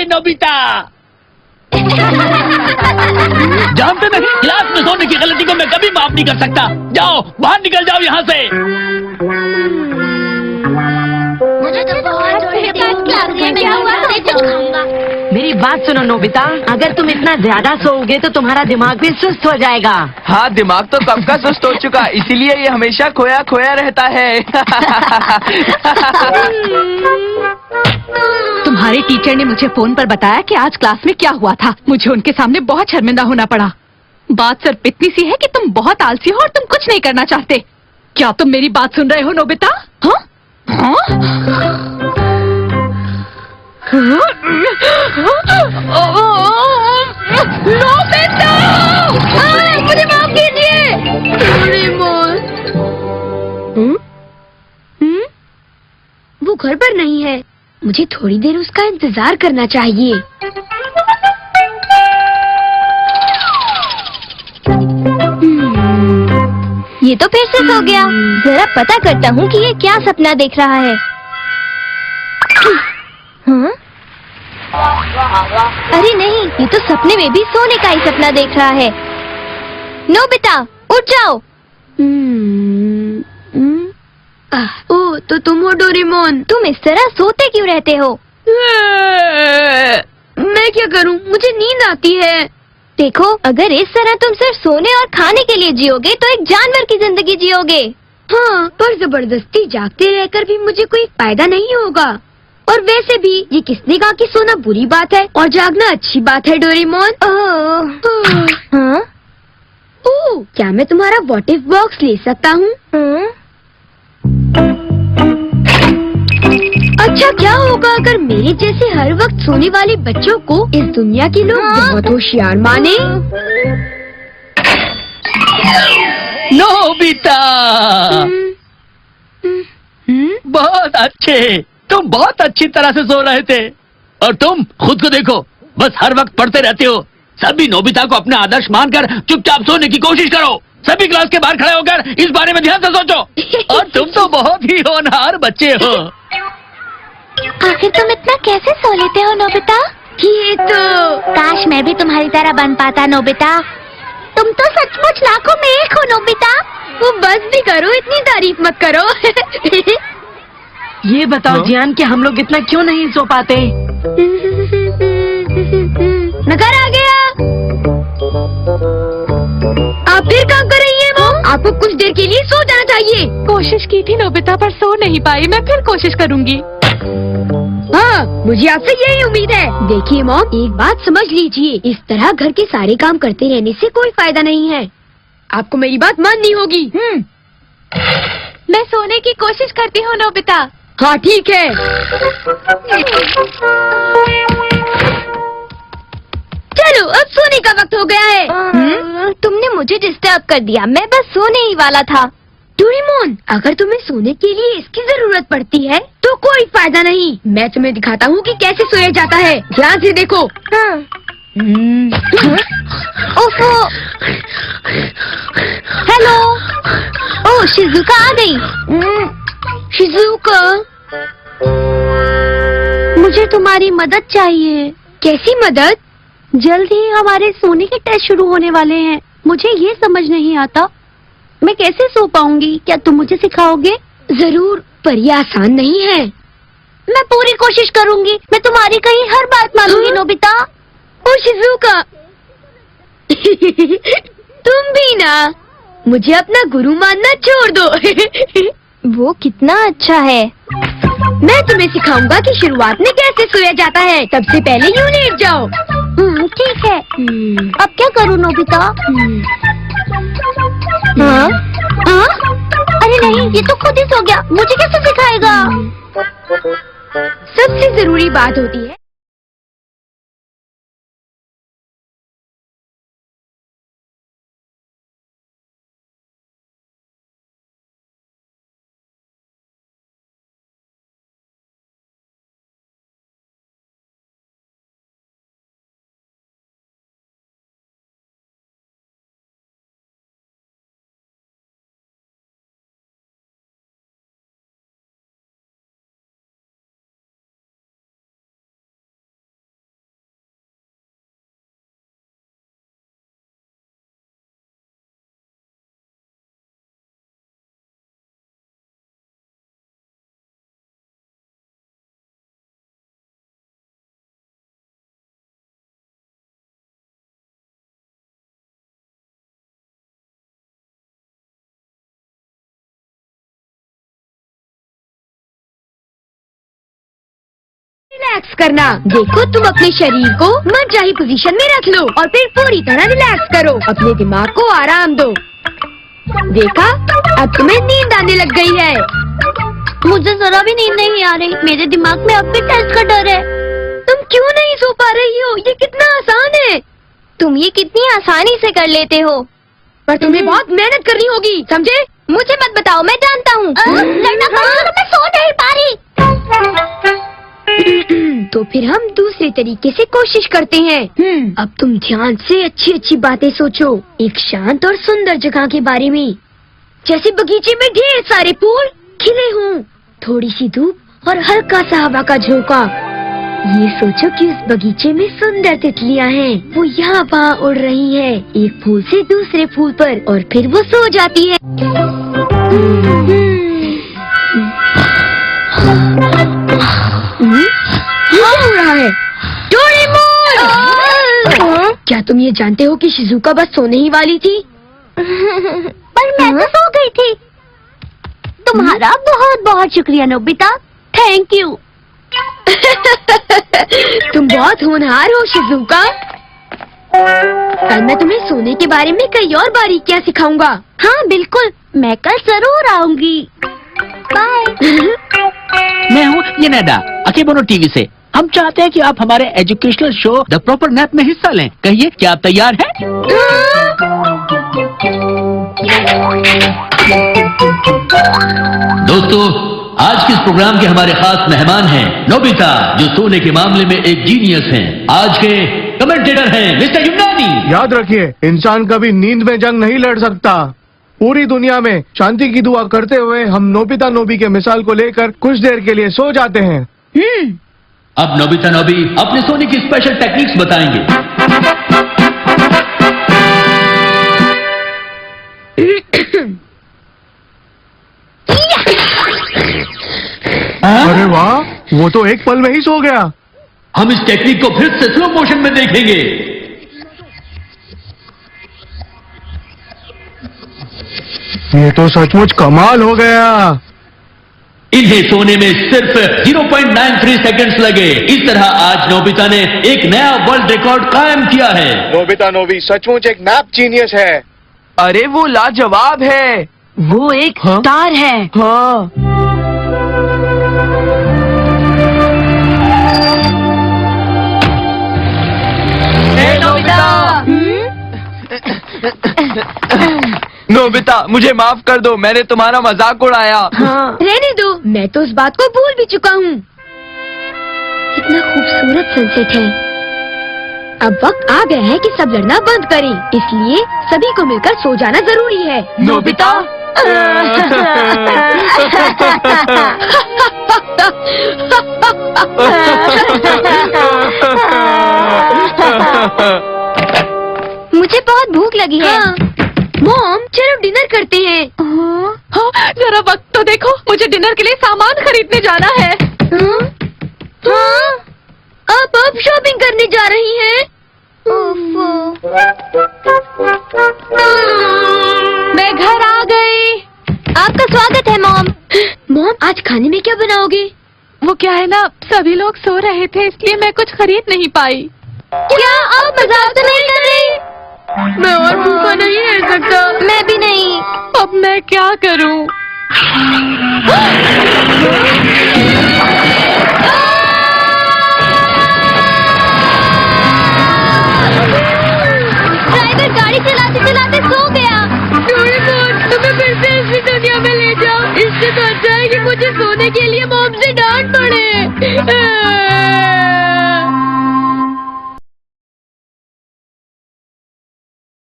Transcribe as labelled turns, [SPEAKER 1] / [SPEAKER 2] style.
[SPEAKER 1] Nobita. जानते नहीं, class में सोने की गलती को मैं कभी माफ नहीं कर सकता। जाओ बाहर निकल जाओ यहाँ से।
[SPEAKER 2] मुझे तो बहुत क्या हुआ?
[SPEAKER 3] मेरी बात सुनो नोबिता, अगर तुम इतना ज्यादा सोओगे तो तुम्हारा दिमाग भी सुस्त हो जाएगा।
[SPEAKER 4] हाँ, दिमाग तो कब का सुस्त हो चुका, इसीलिए ये हमेशा खोया खोया रहता है।
[SPEAKER 5] तुम्हारे टीचर ने मुझे फोन पर बताया कि आज क्लास में क्या हुआ था। मुझे उनके सामने बहुत शर्मिंदा होना पड़ा। बात सिर्फ इतनी सी है कि तुम बहुत आलसी हो और तुम कुछ नहीं करना चाहते। क्या तुम मेरी बात सुन रहे हो नोबिता? हाँ? हाँ? नोबिता! मुझे माफ कीजिए।
[SPEAKER 2] वो घर पर नहीं है। मुझे थोड़ी देर उसका इंतजार करना चाहिए। ये तो फिर से सो गया। जरा पता करता हूँ कि ये क्या सपना देख रहा है। हाँ? अरे नहीं, ये तो सपने में भी सोने का ही सपना देख रहा है। नोबिता, उठ जाओ। ओह, तो तुम हो डोरेमोन। तुम इस तरह सोते क्यों रहते हो? मैं क्या करूं, मुझे नींद आती है। देखो, अगर इस तरह तुम सिर्फ सोने और खाने के लिए जियोगे तो एक जानवर की जिंदगी जियोगे। हाँ, पर जबरदस्ती जागते रहकर भी मुझे कोई फायदा नहीं होगा। और वैसे भी ये किसने कहा कि सोना बुरी बात है और जागना अच्छी बात है डोरेमोन? हाँ? ओह, क्या मैं तुम्हारा व्हाट इफ बॉक्स ले सकता हूँ? अच्छा, क्या होगा अगर मेरे जैसे हर वक्त सोने वाले बच्चों को इस दुनिया के लोग बहुत होशियार माने?
[SPEAKER 1] नोबिता, बहुत अच्छे। तुम बहुत अच्छी तरह से सो रहे थे। और तुम खुद को देखो, बस हर वक्त पढ़ते रहते हो। सभी नोबिता को अपना आदर्श मानकर चुपचाप सोने की कोशिश करो। सभी क्लास के बाहर खड़े होकर इस बारे में ध्यान से सोचो। और तुम तो बहुत ही होनहार बच्चे हो।
[SPEAKER 2] आखिर तुम इतना कैसे सो लेते हो नोबिता? ये तो काश मैं भी तुम्हारी तरह बन पाता नोबिता। तुम तो सचमुच लाखों में एक हो नोबिता। वो बस भी करो, इतनी तारीफ मत करो।
[SPEAKER 3] ये बताओ जियान कि हम लोग इतना क्यों नहीं सो पाते?
[SPEAKER 2] नगर आ गया। आप फिर काम कर रही हैं मॉम? आपको कुछ देर के लिए सो जाना चाहिए।
[SPEAKER 5] कोशिश की थी नोबिता, पर सो नहीं पाई। मैं फिर कोशिश करूंगी।
[SPEAKER 2] हाँ, मुझे आपसे यही उम्मीद है। देखिए मॉम, एक बात समझ लीजिए, इस तरह घर के सारे काम करते रहने से कोई फायदा नहीं है। आपको मेरी बात माननी होगी।
[SPEAKER 5] मैं सोने की कोशिश करती हूँ नोबिता।
[SPEAKER 2] हाँ, ठीक है। चलो, अब सोने का वक्त हो गया है। तुमने मुझे डिस्टर्ब कर दिया। मैं बस सोने ही वाला था। डोरेमोन, अगर तुम्हें सोने के लिए इसकी जरूरत पड़ती है तो कोई फायदा नहीं। मैं तुम्हें दिखाता हूँ कि कैसे सोया जाता है। ध्यान से देखो। ओफो, हेलो। ओह, शिजुका आ गई। शिजुका, मुझे तुम्हारी मदद चाहिए। कैसी मदद? जल्द ही हमारे सोने के टेस्ट शुरू होने वाले हैं। मुझे ये समझ नहीं आता मैं कैसे सो पाऊंगी। क्या तुम मुझे सिखाओगे? जरूर, पर यह आसान नहीं है। मैं पूरी कोशिश करूंगी। मैं तुम्हारी कहीं हर बात मानूंगी नोबिता। ओ शिजुका, तुम भी ना। मुझे अपना गुरु मानना छोड़ दो। वो कितना अच्छा है। मैं तुम्हें सिखाऊंगा कि शुरुआत में कैसे सोया जाता है। सबसे पहले यूं लेट जाओ। ठीक है। अब क्या करूँ नोबिता? हाँ? हाँ? अरे नहीं, ये तो खुद ही सो गया। मुझे कैसे सिखाएगा? सबसे जरूरी बात होती है रिलैक्स करना। देखो तुम अपने शरीर को मनचाही पोजीशन में रख लो और फिर पूरी तरह रिलैक्स करो। अपने दिमाग को आराम दो। देखा, अब तुम्हें नींद आने लग गई है। मुझे जरा भी नींद नहीं आ रही। मेरे दिमाग में अब भी टेस्ट का डर है। तुम क्यों नहीं सो पा रही हो? ये कितना आसान है। तुम ये कितनी आसानी से कर लेते हो, पर तुम्हें बहुत मेहनत करनी होगी, समझे? मुझे मत बताओ, मैं जानता हूँ। मैं सो नहीं पा रही। तो फिर हम दूसरे तरीके से कोशिश करते हैं। अब तुम ध्यान से अच्छी अच्छी बातें सोचो, एक शांत और सुंदर जगह के बारे में, जैसे बगीचे में ढेर सारे फूल खिले हों, थोड़ी सी धूप और हल्का सा हवा का झोंका। ये सोचो कि उस बगीचे में सुंदर तितलियां हैं, वो यहाँ वहाँ उड़ रही हैं, एक फूल से दूसरे फूल पर, और फिर वो सो जाती है। क्या हो रहा है? डोरेमोन! क्या तुम ये जानते हो कि शिजुका बस सोने ही वाली थी? पर मैं तो सो गई थी। तुम्हारा बहुत बहुत शुक्रिया नोबिता, थैंक यू। तुम बहुत होनहार हो शिजुका। कल मैं तुम्हें सोने के बारे में कई और बारीकियां सिखाऊंगा। हाँ बिल्कुल, मैं कल जरूर आऊंगी। बाय।
[SPEAKER 1] मैं हूँ येनेडा, अकेबोनो टीवी से। हम चाहते हैं कि आप हमारे educational show the proper nap में हिस्सा लें। कहिए, क्या आप तैयार हैं? दोस्तों, आज के इस प्रोग्राम के हमारे खास मेहमान हैं नोबिता, जो सोने के मामले में एक जीनियस हैं। आज के कमेंटेटर हैं मिस्टर युनानी।
[SPEAKER 6] याद रखिए, इंसान कभी नींद में जंग नहीं लड़ सकता। पूरी दुनिया में शांति की दुआ करते हुए हम नोबिता नोबी के मिसाल को लेकर कुछ देर के लिए सो जाते हैं।
[SPEAKER 1] अब नोबिता नोबी अपने सोने की स्पेशल टेक्निक्स बताएंगे।
[SPEAKER 6] अरे वाह, वो तो एक पल में ही सो गया।
[SPEAKER 1] हम इस टेक्निक को फिर से स्लो मोशन में देखेंगे।
[SPEAKER 6] ये तो सचमुच कमाल हो गया।
[SPEAKER 1] इन्हें सोने में सिर्फ 0.93 सेकंड्स लगे। इस तरह आज नोबिता ने एक नया वर्ल्ड रिकॉर्ड कायम किया है।
[SPEAKER 6] नोबिता नोबी सचमुच एक नैप जीनियस है।
[SPEAKER 4] अरे वो लाजवाब है।
[SPEAKER 3] वो एक स्टार है।
[SPEAKER 4] हाँ। नोबिता, मुझे माफ कर दो, मैंने तुम्हारा मजाक उड़ाया।
[SPEAKER 2] हाँ। रहने दो, मैं तो उस बात को भूल भी चुका हूँ। कितना खूबसूरत सनसेट है। अब वक्त आ गया है कि सब लड़ना बंद करें, इसलिए सभी को मिलकर सो जाना जरूरी है।
[SPEAKER 4] नोबिता?
[SPEAKER 2] मुझे बहुत भूख लगी है। मॉम, चलो डिनर करते हैं।
[SPEAKER 5] हाँ, जरा वक्त तो देखो, मुझे डिनर के लिए सामान खरीदने जाना है।
[SPEAKER 2] हाँ? आप शॉपिंग करने जा रही हैं?
[SPEAKER 5] मैं घर आ गई।
[SPEAKER 2] आपका स्वागत है मॉम। मॉम, आज खाने में क्या बनाओगे?
[SPEAKER 5] वो क्या है ना, सभी लोग सो रहे थे इसलिए मैं कुछ खरीद नहीं पाई।
[SPEAKER 2] क्या आप मजाक तो नहीं कर रही? मैं और भूखा नहीं रह सकता। मैं भी नहीं।
[SPEAKER 5] अब मैं क्या करूं?
[SPEAKER 2] ड्राइवर गाड़ी चलाते चलाते सो गया। तुम्हें फिर से इसी दुनिया में ले जाओ। इससे तो अच्छा है कि मुझे सोने के लिए मॉम से डांट पड़े।